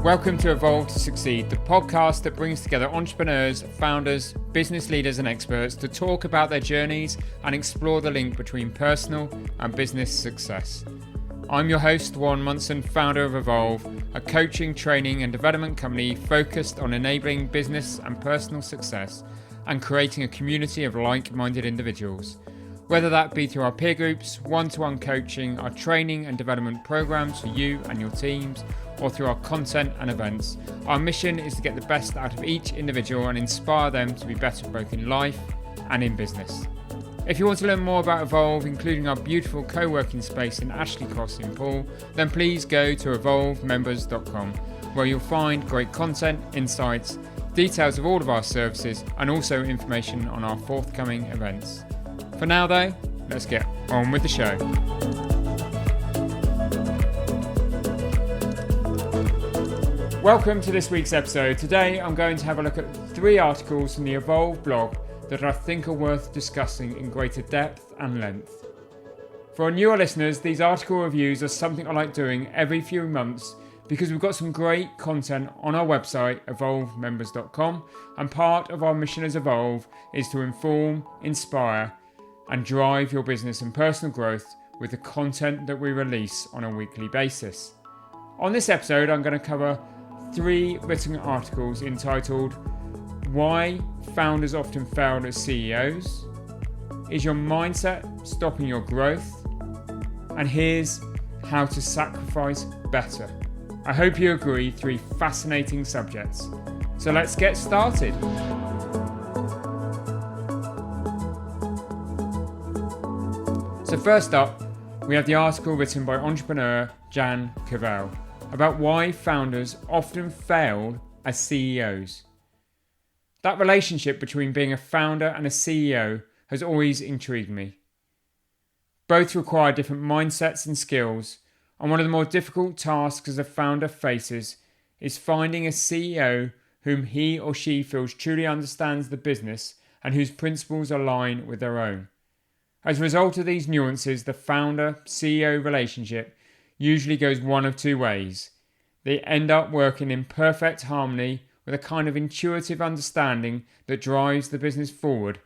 Welcome to Evolve to Succeed, the podcast that brings together entrepreneurs, founders, business leaders and experts to talk about their journeys and explore the link between personal and business success. I'm your host, Warren Munson, founder of Evolve, a coaching, training and development company focused on enabling business and personal success and creating a community of like-minded individuals. Whether that be through our peer groups, one-to-one coaching, our training and development programs for you and your teams, or through our content and events, our mission is to get the best out of each individual and inspire them to be better both in life and in business. If you want to learn more about Evolve, including our beautiful co-working space in Ashley Cross in Poole, then please go to evolvemembers.com, where you'll find great content, insights, details of all of our services, and also information on our forthcoming events. For now though, let's get on with the show. Welcome to this week's episode. Today I'm going to have a look at 3 articles from the Evolve blog that I think are worth discussing in greater depth and length. For our newer listeners, these article reviews are something I like doing every few months because we've got some great content on our website, evolvemembers.com, and part of our mission as Evolve is to inform, inspire, and drive your business and personal growth with the content that we release on a weekly basis. On this episode, I'm going to cover 3 written articles entitled Why Founders Often Fail as CEOs, Is Your Mindset Stopping Your Growth? And here's How to Sacrifice Better. I hope you agree, 3 fascinating subjects. So let's get started. So first up, we have the article written by entrepreneur Jan Cavell about why founders often fail as CEOs. That relationship between being a founder and a CEO has always intrigued me. Both require different mindsets and skills, and one of the more difficult tasks as a founder faces is finding a CEO whom he or she feels truly understands the business and whose principles align with their own. As a result of these nuances, the founder-CEO relationship usually goes one of 2 ways. They end up working in perfect harmony with a kind of intuitive understanding that drives the business forward,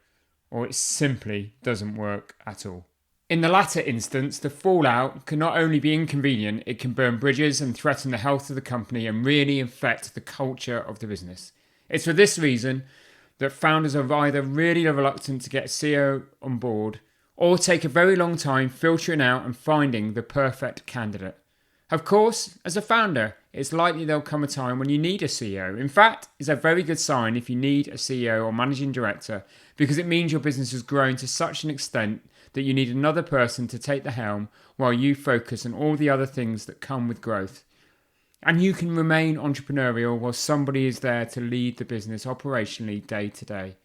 or it simply doesn't work at all. In the latter instance, the fallout can not only be inconvenient, it can burn bridges and threaten the health of the company and really affect the culture of the business. It's for this reason that founders are either really reluctant to get a CEO on board or take a very long time filtering out and finding the perfect candidate. Of course, as a founder, it's likely there'll come a time when you need a CEO. In fact, it's a very good sign if you need a CEO or managing director because it means your business has grown to such an extent that you need another person to take the helm while you focus on all the other things that come with growth. And you can remain entrepreneurial while somebody is there to lead the business operationally day to day.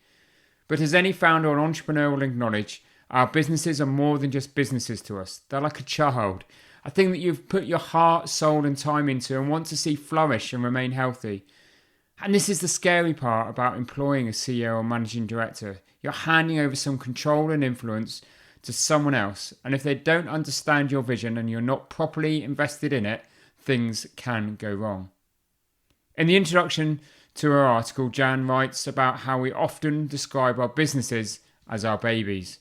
But as any founder or entrepreneur will acknowledge, our businesses are more than just businesses to us. They're like a child, a thing that you've put your heart, soul and time into and want to see flourish and remain healthy. And this is the scary part about employing a CEO or managing director. You're handing over some control and influence to someone else, and if they don't understand your vision and you're not properly invested in it, things can go wrong. In the introduction to her article, Jan writes about how we often describe our businesses as our babies.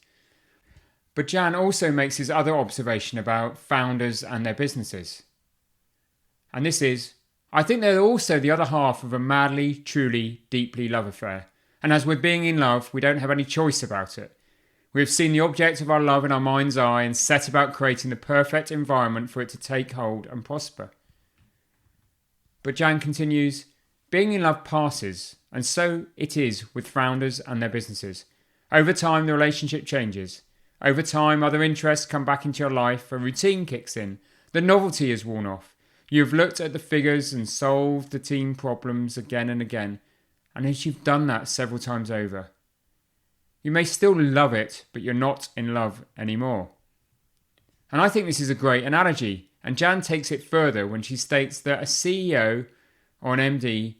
But Jan also makes his other observation about founders and their businesses. And this is, I think they're also the other half of a madly, truly, deeply love affair. And as with being in love, we don't have any choice about it. We have seen the object of our love in our mind's eye and set about creating the perfect environment for it to take hold and prosper. But Jan continues, being in love passes, and so it is with founders and their businesses. Over time, the relationship changes. Over time, other interests come back into your life, a routine kicks in, the novelty is worn off. You've looked at the figures and solved the team problems again and again, and as you've done that several times over, you may still love it, but you're not in love anymore. And I think this is a great analogy, and Jan takes it further when she states that a CEO or an MD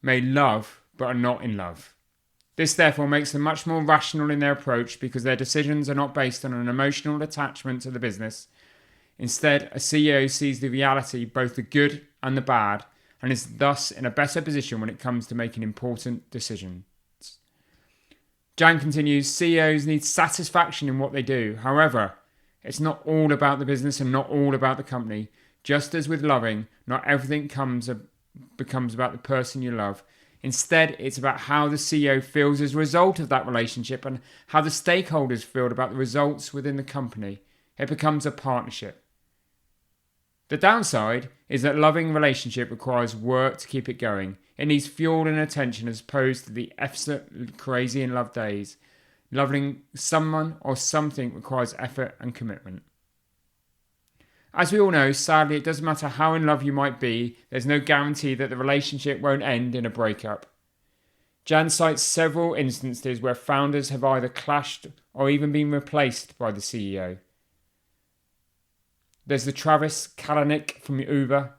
may love but are not in love. This therefore makes them much more rational in their approach because their decisions are not based on an emotional attachment to the business. Instead, a CEO sees the reality, both the good and the bad, and is thus in a better position when it comes to making important decisions. Jan continues, CEOs need satisfaction in what they do. However, it's not all about the business and not all about the company. Just as with loving, not everything becomes about the person you love. Instead, it's about how the CEO feels as a result of that relationship and how the stakeholders feel about the results within the company. It becomes a partnership. The downside is that loving relationship requires work to keep it going. It needs fuel and attention as opposed to the effort crazy in love days. Loving someone or something requires effort and commitment. As we all know, sadly, it doesn't matter how in love you might be, there's no guarantee that the relationship won't end in a breakup. Jan cites several instances where founders have either clashed or even been replaced by the CEO. There's the Travis Kalanick from Uber,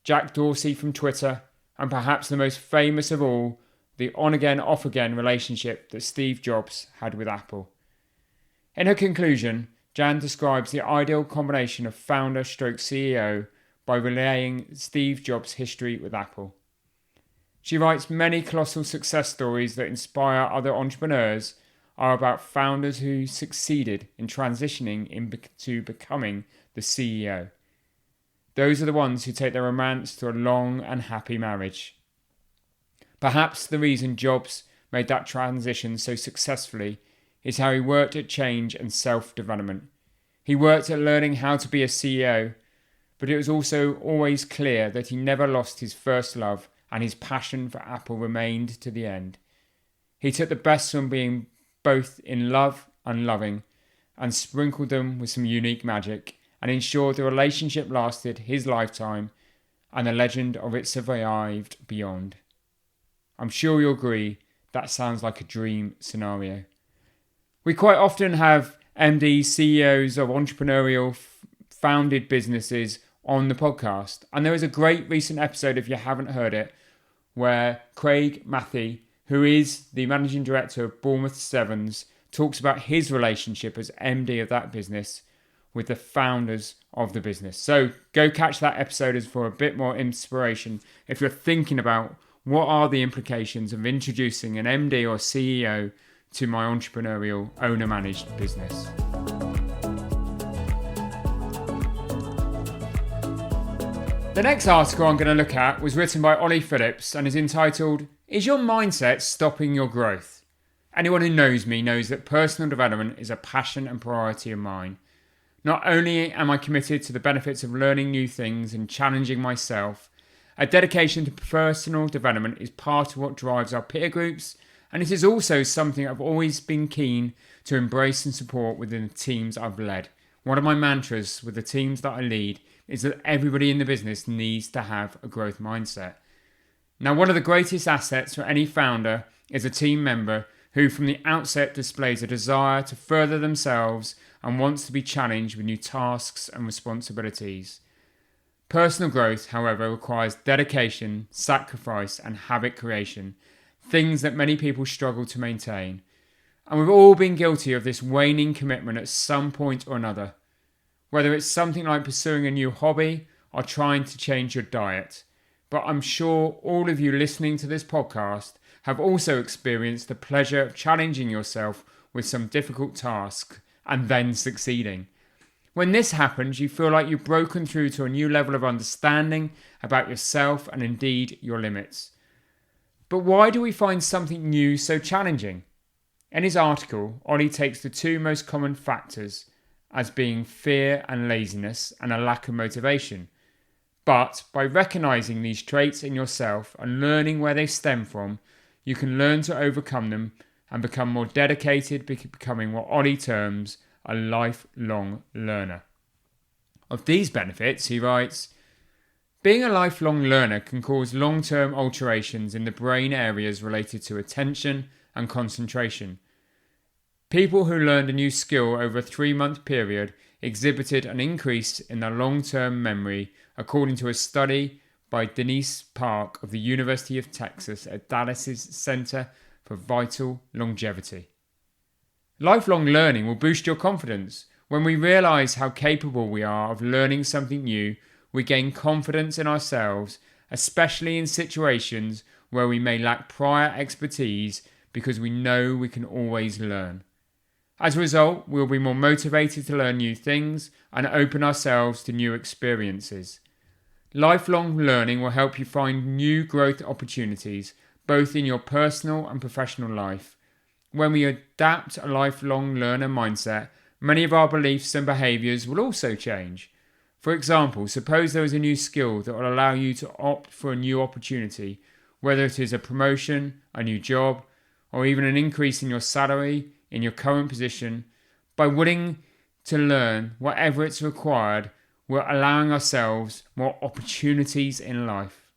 Jack Dorsey from Twitter, and perhaps the most famous of all, the on-again, off-again relationship that Steve Jobs had with Apple. In her conclusion, Jan describes the ideal combination of founder stroke CEO by relaying Steve Jobs' history with Apple. She writes many colossal success stories that inspire other entrepreneurs are about founders who succeeded in transitioning into becoming the CEO. Those are the ones who take their romance to a long and happy marriage. Perhaps the reason Jobs made that transition so successfully is how he worked at change and self-development. He worked at learning how to be a CEO, but it was also always clear that he never lost his first love and his passion for Apple remained to the end. He took the best from being both in love and loving and sprinkled them with some unique magic and ensured the relationship lasted his lifetime and the legend of it survived beyond. I'm sure you'll agree that sounds like a dream scenario. We quite often have MDs, CEOs of entrepreneurial founded businesses on the podcast. And there is a great recent episode, if you haven't heard it, where Craig Matthey, who is the managing director of Bournemouth Sevens, talks about his relationship as MD of that business with the founders of the business. So go catch that episode for a bit more inspiration if you're thinking about what are the implications of introducing an MD or CEO to my entrepreneurial owner-managed business. The next article I'm going to look at was written by Ollie Phillips and is entitled, Is Your Mindset Stopping Your Growth? Anyone who knows me knows that personal development is a passion and priority of mine. Not only am I committed to the benefits of learning new things and challenging myself, a dedication to personal development is part of what drives our peer groups, and it is also something I've always been keen to embrace and support within the teams I've led. One of my mantras with the teams that I lead is that everybody in the business needs to have a growth mindset. Now, one of the greatest assets for any founder is a team member who from the outset displays a desire to further themselves and wants to be challenged with new tasks and responsibilities. Personal growth, however, requires dedication, sacrifice, and habit creation, things that many people struggle to maintain. And we've all been guilty of this waning commitment at some point or another. Whether it's something like pursuing a new hobby or trying to change your diet. But I'm sure all of you listening to this podcast have also experienced the pleasure of challenging yourself with some difficult task and then succeeding. When this happens, you feel like you've broken through to a new level of understanding about yourself and indeed your limits. But why do we find something new so challenging? In his article, Ollie takes the two most common factors as being fear and laziness and a lack of motivation. But by recognizing these traits in yourself and learning where they stem from, you can learn to overcome them and become more dedicated, becoming what Ollie terms a lifelong learner. Of these benefits, he writes, being a lifelong learner can cause long-term alterations in the brain areas related to attention and concentration. People who learned a new skill over a 3-month period exhibited an increase in their long-term memory, according to a study by Denise Park of the University of Texas at Dallas's Center for Vital Longevity. Lifelong learning will boost your confidence. When we realize how capable we are of learning something new, we gain confidence in ourselves especially in situations where we may lack prior expertise, because we know we can always learn. As a result, we'll be more motivated to learn new things and open ourselves to new experiences. Lifelong learning will help you find new growth opportunities, both in your personal and professional life. When we adapt a lifelong learner mindset, many of our beliefs and behaviours will also change. For example, suppose there is a new skill that will allow you to opt for a new opportunity, whether it is a promotion, a new job, or even an increase in your salary in your current position. By willing to learn whatever it's required, we're allowing ourselves more opportunities in life.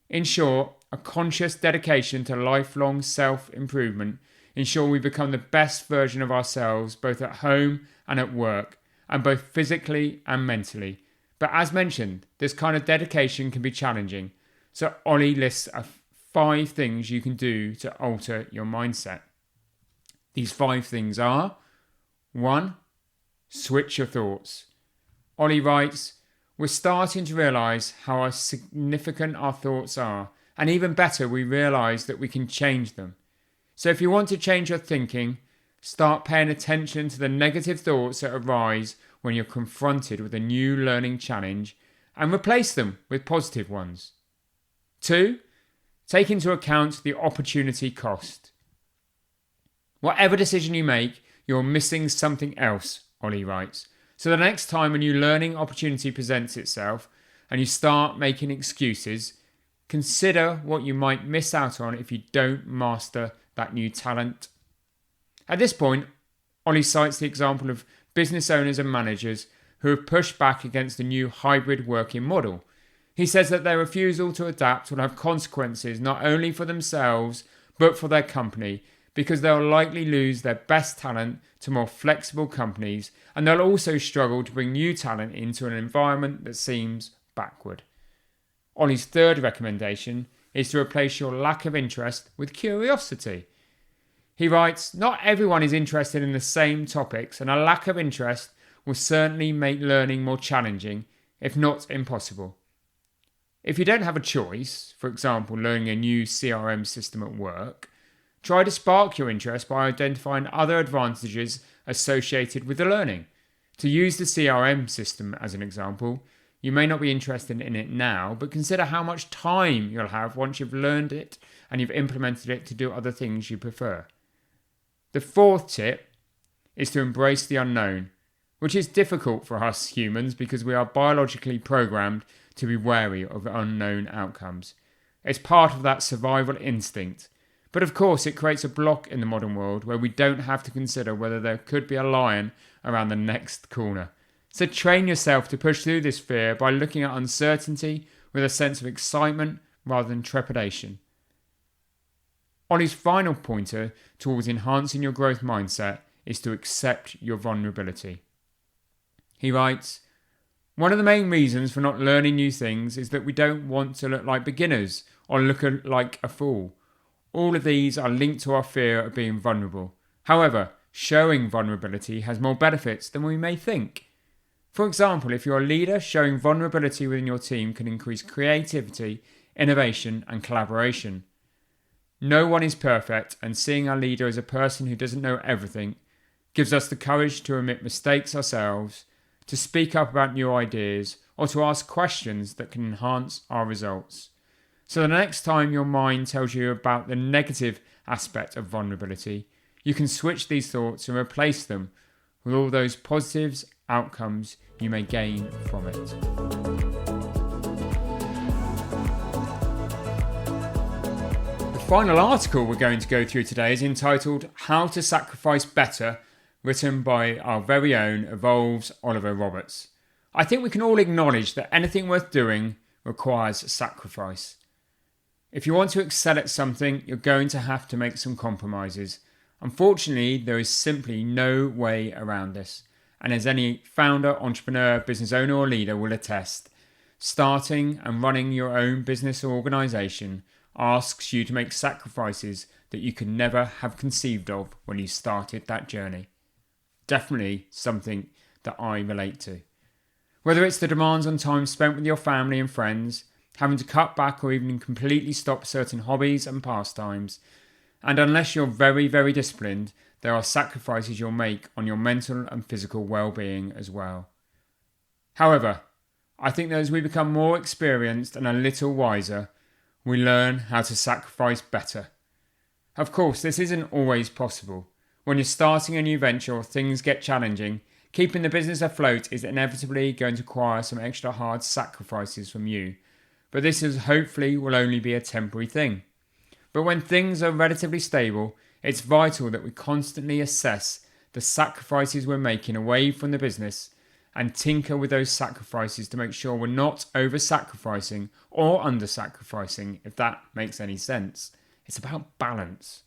In short, a conscious dedication to lifelong self-improvement ensure we become the best version of ourselves both at home and at work, and both physically and mentally. But as mentioned, this kind of dedication can be challenging. So Ollie lists 5 things you can do to alter your mindset. These 5 things are: 1. Switch your thoughts. Ollie writes, we're starting to realise how significant our thoughts are, and even better, we realise that we can change them. So if you want to change your thinking, start paying attention to the negative thoughts that arise when you're confronted with a new learning challenge, and replace them with positive ones. 2. Take into account the opportunity cost. Whatever decision you make, you're missing something else, Ollie writes. So the next time a new learning opportunity presents itself and you start making excuses, consider what you might miss out on if you don't master that new talent. At this point, Ollie cites the example of business owners and managers who have pushed back against the new hybrid working model. He says that their refusal to adapt will have consequences not only for themselves but for their company, because they'll likely lose their best talent to more flexible companies, and they'll also struggle to bring new talent into an environment that seems backward. Ollie's 3rd recommendation is to replace your lack of interest with curiosity. He writes, not everyone is interested in the same topics, and a lack of interest will certainly make learning more challenging, if not impossible. If you don't have a choice, for example, learning a new CRM system at work, try to spark your interest by identifying other advantages associated with the learning. To use the CRM system as an example, you may not be interested in it now, but consider how much time you'll have once you've learned it and you've implemented it to do other things you prefer. The 4th tip is to embrace the unknown, which is difficult for us humans because we are biologically programmed to be wary of unknown outcomes. It's part of that survival instinct. But of course, it creates a block in the modern world where we don't have to consider whether there could be a lion around the next corner. So train yourself to push through this fear by looking at uncertainty with a sense of excitement rather than trepidation. Ollie's final pointer towards enhancing your growth mindset is to accept your vulnerability. He writes, one of the main reasons for not learning new things is that we don't want to look like beginners or look like a fool. All of these are linked to our fear of being vulnerable. However, showing vulnerability has more benefits than we may think. For example, if you're a leader, showing vulnerability within your team can increase creativity, innovation, and collaboration. No one is perfect, and seeing our leader as a person who doesn't know everything gives us the courage to admit mistakes ourselves, to speak up about new ideas, or to ask questions that can enhance our results. So the next time your mind tells you about the negative aspect of vulnerability, you can switch these thoughts and replace them with all those positives outcomes you may gain from it. The final article we're going to go through today is entitled How to Sacrifice Better, written by our very own Evolve's Oliver Roberts. I think we can all acknowledge that anything worth doing requires sacrifice. If you want to excel at something, you're going to have to make some compromises. Unfortunately, there is simply no way around this. And as any founder, entrepreneur, business owner or leader will attest, starting and running your own business or organisation asks you to make sacrifices that you could never have conceived of when you started that journey. Definitely something that I relate to. Whether it's the demands on time spent with your family and friends, having to cut back or even completely stop certain hobbies and pastimes. And unless you're very, very disciplined, there are sacrifices you'll make on your mental and physical well-being as well. However, I think that as we become more experienced and a little wiser, we learn how to sacrifice better. Of course, this isn't always possible. When you're starting a new venture or things get challenging, keeping the business afloat is inevitably going to require some extra hard sacrifices from you. But this is hopefully will only be a temporary thing. But when things are relatively stable, it's vital that we constantly assess the sacrifices we're making away from the business and tinker with those sacrifices to make sure we're not over-sacrificing or under-sacrificing, if that makes any sense. It's about balance.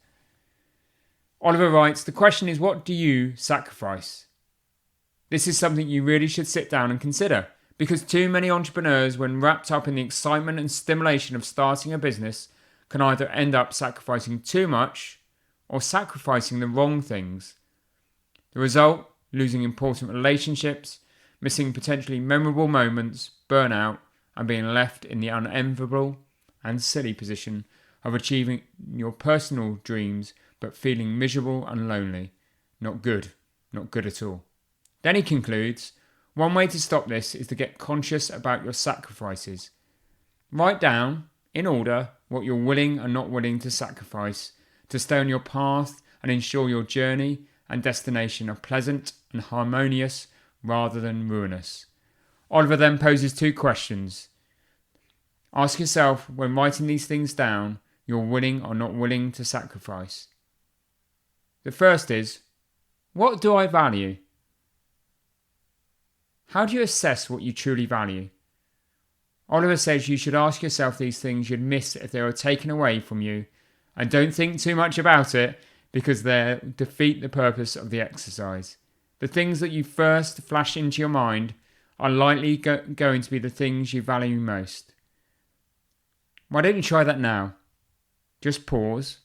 Oliver writes, the question is, what do you sacrifice? This is something you really should sit down and consider, because too many entrepreneurs, when wrapped up in the excitement and stimulation of starting a business, can either end up sacrificing too much or sacrificing the wrong things. The result, losing important relationships, missing potentially memorable moments, burnout, and being left in the unenviable and silly position of achieving your personal dreams but feeling miserable and lonely. Not good at all. Then he concludes, one way to stop this is to get conscious about your sacrifices. Write down, in order, what you're willing and not willing to sacrifice to stay on your path and ensure your journey and destination are pleasant and harmonious rather than ruinous. Oliver then poses two questions. Ask yourself, when writing these things down, you're willing or not willing to sacrifice. The first is, what do I value? How do you assess what you truly value? Oliver says you should ask yourself these things you'd miss if they were taken away from you, and don't think too much about it because they defeat the purpose of the exercise. The things that you first flash into your mind are likely going to be the things you value most. Why don't you try that now? Just pause.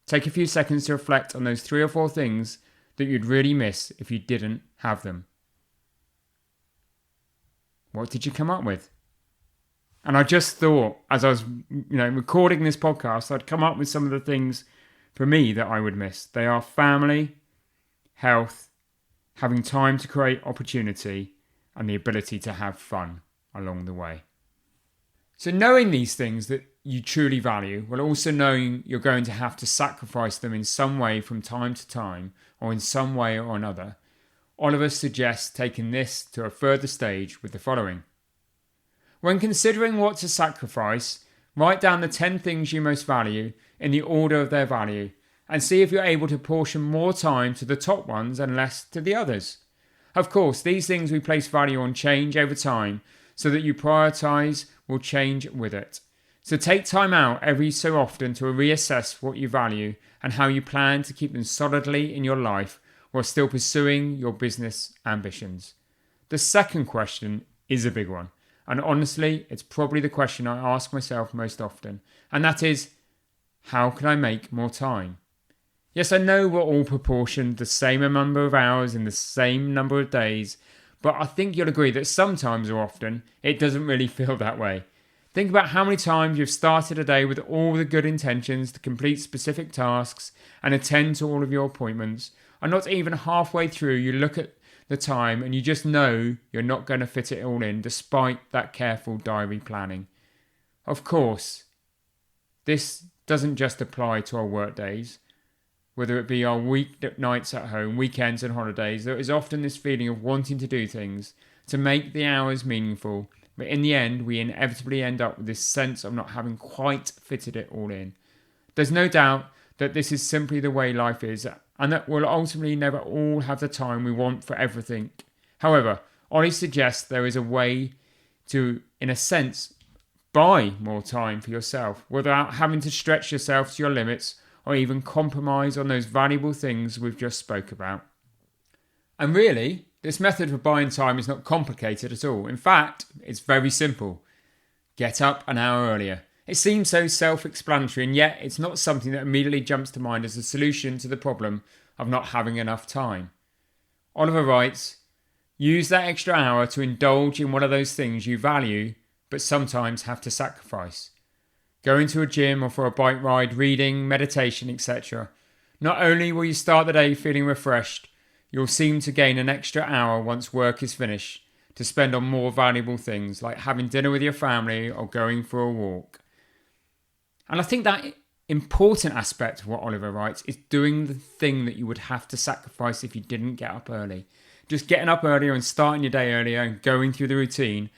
Take a few seconds to reflect on those 3 or 4 things that you'd really miss if you didn't have them. What did you come up with? And I just thought, as I was recording this podcast, I'd come up with some of the things for me that I would miss. They are family, health, having time to create opportunity, and the ability to have fun along the way. So knowing these things that you truly value, while also knowing you're going to have to sacrifice them in some way from time to time, or in some way or another, Oliver suggests taking this to a further stage with the following. When considering what to sacrifice, write down the 10 things you most value in the order of their value, and see if you're able to portion more time to the top ones and less to the others. Of course, these things we place value on change over time, so that you prioritise will change with it. So take time out every so often to reassess what you value and how you plan to keep them solidly in your life while still pursuing your business ambitions. The second question is a big one, and honestly, it's probably the question I ask myself most often, and that is, how can I make more time? Yes, I know we're all proportioned the same number of hours in the same number of days, but I think you'll agree that sometimes or often it doesn't really feel that way. Think about how many times you've started a day with all the good intentions to complete specific tasks and attend to all of your appointments, and not even halfway through you look at the time and you just know you're not going to fit it all in despite that careful diary planning. Of course, this doesn't just apply to our work days. Whether it be our weeknights at home, weekends and holidays, there is often this feeling of wanting to do things to make the hours meaningful, but in the end we inevitably end up with this sense of not having quite fitted it all in. There's no doubt that this is simply the way life is, and that we'll ultimately never all have the time we want for everything. However, Ollie suggests there is a way to, in a sense, buy more time for yourself without having to stretch yourself to your limits or even compromise on those valuable things we've just spoke about. And really, this method for buying time is not complicated at all. In fact, it's very simple. Get up an hour earlier. It seems so self-explanatory, and yet it's not something that immediately jumps to mind as a solution to the problem of not having enough time. Oliver writes, use that extra hour to indulge in one of those things you value but sometimes have to sacrifice. Going to a gym or for a bike ride, reading, meditation, etc. Not only will you start the day feeling refreshed, you'll seem to gain an extra hour once work is finished to spend on more valuable things like having dinner with your family or going for a walk. And I think that important aspect of what Oliver writes is doing the thing that you would have to sacrifice if you didn't get up early. Just getting up earlier and starting your day earlier and going through the routine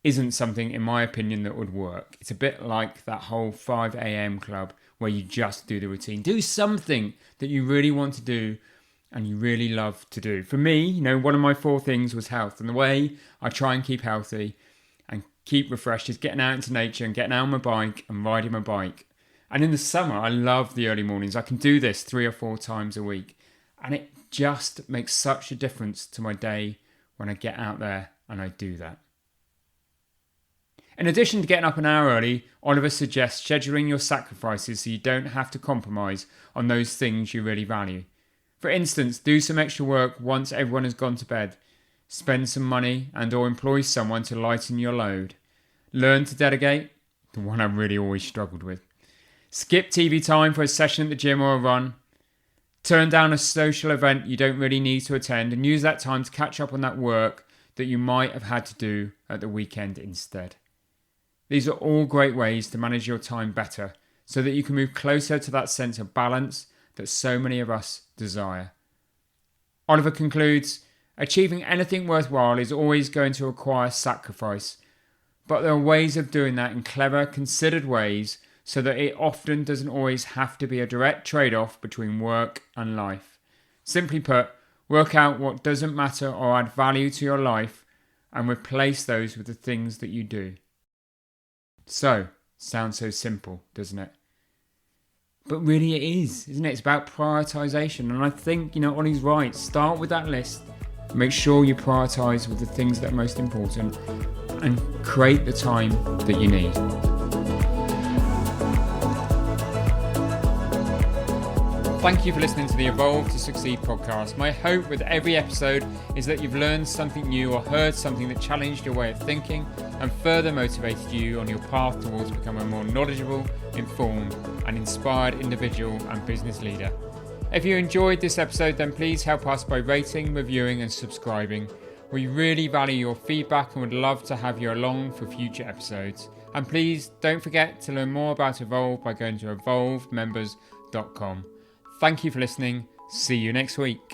isn't something, in my opinion, that would work. It's a bit like that whole 5 a.m. club where you just do the routine. Do something that you really want to do and you really love to do. For me, one of my 4 things was health. And the way I try and keep healthy and keep refreshed is getting out into nature and getting out on my bike and riding my bike. And in the summer, I love the early mornings. I can do this 3 or 4 times a week. And it just makes such a difference to my day when I get out there and I do that. In addition to getting up an hour early, Oliver suggests scheduling your sacrifices so you don't have to compromise on those things you really value. For instance, do some extra work once everyone has gone to bed. Spend some money and or employ someone to lighten your load. Learn to delegate, the one I really always struggled with. Skip TV time for a session at the gym or a run. Turn down a social event you don't really need to attend and use that time to catch up on that work that you might have had to do at the weekend instead. These are all great ways to manage your time better so that you can move closer to that sense of balance that so many of us desire. Oliver concludes, achieving anything worthwhile is always going to require sacrifice, but there are ways of doing that in clever, considered ways so that it often doesn't always have to be a direct trade-off between work and life. Simply put, work out what doesn't matter or add value to your life and replace those with the things that you do. So, sounds so simple, doesn't it? But really it is, isn't it? It's about prioritisation. And I think, Ollie's right. Start with that list. Make sure you prioritise with the things that are most important and create the time that you need. Thank you for listening to the Evolve to Succeed podcast. My hope with every episode is that you've learned something new or heard something that challenged your way of thinking and further motivated you on your path towards becoming a more knowledgeable, informed and inspired individual and business leader. If you enjoyed this episode, then please help us by rating, reviewing and subscribing. We really value your feedback and would love to have you along for future episodes. And please don't forget to learn more about Evolve by going to evolvemembers.com. Thank you for listening. See you next week.